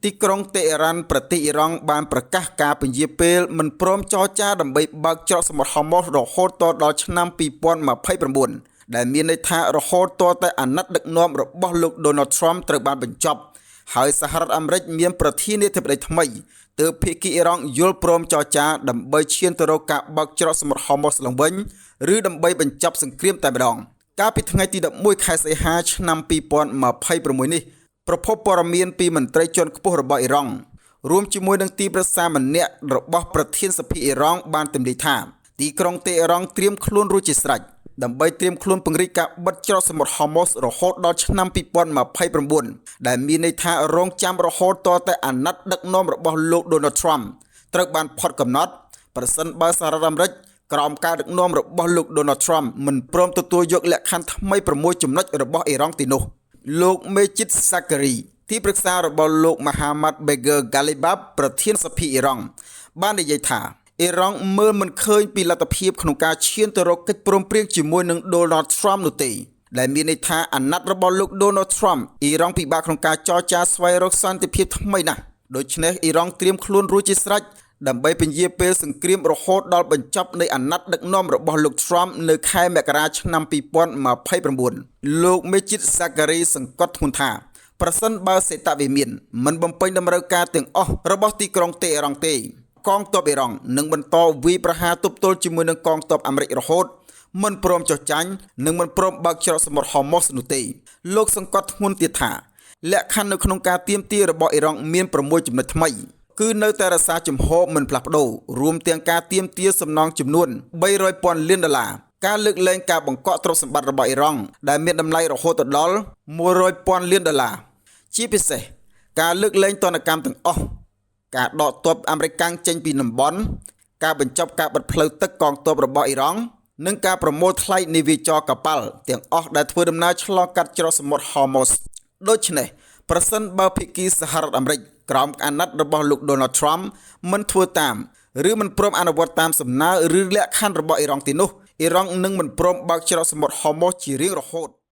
ទីក្រុងតេហេរ៉ានប្រទេសអ៊ីរ៉ង់បានប្រកាសការពន្យាពេលមិនព្រមចរចាដើម្បីបើកច្រកសមុទ្រហូម៉ូសរហូតដល់ឆ្នាំ2029ដែលមានន័យថារហូតទាល់តែអាណត្តិដឹកនាំរបស់លោក Donald Trump ត្រូវបានបញ្ចប់ហើយសហរដ្ឋអាមេរិកមានប្រធានាធិបតីថ្មីទើបភាគីអ៊ីរ៉ង់យល់ព្រមចរចាដើម្បីឈានទៅរកការបើកច្រកសមុទ្រហូម៉ូសឡើងវិញឬដើម្បីបញ្ចប់សង្គ្រាមតែម្ដងកាលពីថ្ងៃទី11ខែសីហាឆ្នាំ2026នេះប្រភពព័ត៌មានពីមន្ត្រីជាន់ខ្ពស់របស់អ៊ីរ៉ង់រួមជាមួយនឹងទីប្រឹក្សាម្នាក់របស់ប្រធានសភាអ៊ីរ៉ង់បានទម្លាយថាទីក្រុងតេហេរ៉ង់ត្រៀមខ្លួនរួចជាស្រេចដើម្បីត្រៀមខ្លួនពង្រីកការបិទច្រកសមុទ្រហូម៉ូសរហូតដល់ឆ្នាំ2029ដែលមានន័យថារងចាំរហូតទាល់តែអាណត្តិដឹកនាំរបស់លោក Donald Trump ត្រូវបានផុតកំណត់ប្រសិនបើសហរដ្ឋអាមេរិកក្រោមការដឹកនាំរបស់លោក Donald Trump មិនព្រមទទួលយកលក្ខខណ្ឌថ្មី6ចំណុចរបស់អ៊ីរ៉ង់ទីនោះលោក Majid Zachari ទីប្រឹក្សារបស់លោក Mohammad Bagher Ghalibaf ប្រធានសភាអ៊ីរ៉ង់បាននិយាយថាអ៊ីរ៉ង់មើលមិនឃើញពីលទ្ធភាពក្នុងការឈានទៅរកកិច្ចព្រមព្រៀងជាមួយនឹង Donald Trump នោះទេដែលមានន័យថាអាណត្តិរបស់លោក Donald Trump អ៊ីរ៉ង់ពិបាកក្នុងការចរចាស្វែងរកសន្តិភាពថ្មីណាស់ដូច្នេះអ៊ីរ៉ង់ត្រៀមខ្លួនរួចជាស្រេចដើម្បីពន្យាពេលសង្គ្រាមរហូតដល់បញ្ចប់នៃអាណត្តិដឹកនាំរបស់លោក Trump នៅខែមករាឆ្នាំ2029លោក Majid Zachari សង្កត់ធ្ងន់ថាប្រសិនបើសេតវិមានមិនបំពេញតម្រូវការទាំងអស់របស់ទីក្រុងតេហេរ៉ង់ទេកងទ័ពអ៊ីរ៉ង់នឹងបន្តវាយប្រហារទប់ទល់ជាមួយនឹងកងទ័ពអាមេរិករហូតមិនព្រមចុះចាញ់និងមិនព្រមបើកច្រកសមុទ្រហូម៉ូសនោះទេលោកសង្កត់ធ្ងន់ទៀតថាលក្ខខណ្ឌនៅក្នុងការទាមទាររបស់អ៊ីរ៉ង់មាន6ចំណុចថ្មីគឺនៅតែរក្សាជំហរមិនផ្លាស់ប្ដូររួមទាំងការទាមទារសំណងចំនួន$300,000 លានការលើកលែងការបង្កក់ទ្រព្យសម្បត្តិរបស់អ៊ីរ៉ង់ដែលមានតម្លៃរហូតដល់$100,000 លានជាពិសេសការលើកលែងទណ្ឌកម្មទាំងអស់ការដកទ័ពអាមេរិកចេញពីតំបន់ការបញ្ចប់ការបិទផ្លូវទឹកកងទ័ពរបស់អ៊ីរ៉ង់និងការប្រមូលថ្លៃនាវាចរកប៉ាល់ទាំងអស់ដែលធ្វើដំណើរឆ្លងកាត់ច្រកសមុទ្រហូម៉ូសដូច្នេះប្រសិនបើភាគីសហរដ្ឋអាមេរិកក្រោមអាណត្តិរបស់លោក Donald Trump មិនធ្វើតាមឬមិនព្រមអនុវត្តតាមសំណើឬលក្ខខណ្ឌរបស់អ៊ីរ៉ង់ទីនោះអ៊ីរ៉ង់នឹងមិនព្រមបើកច្រកសមុទ្រហូម៉ូសជារៀងរហូត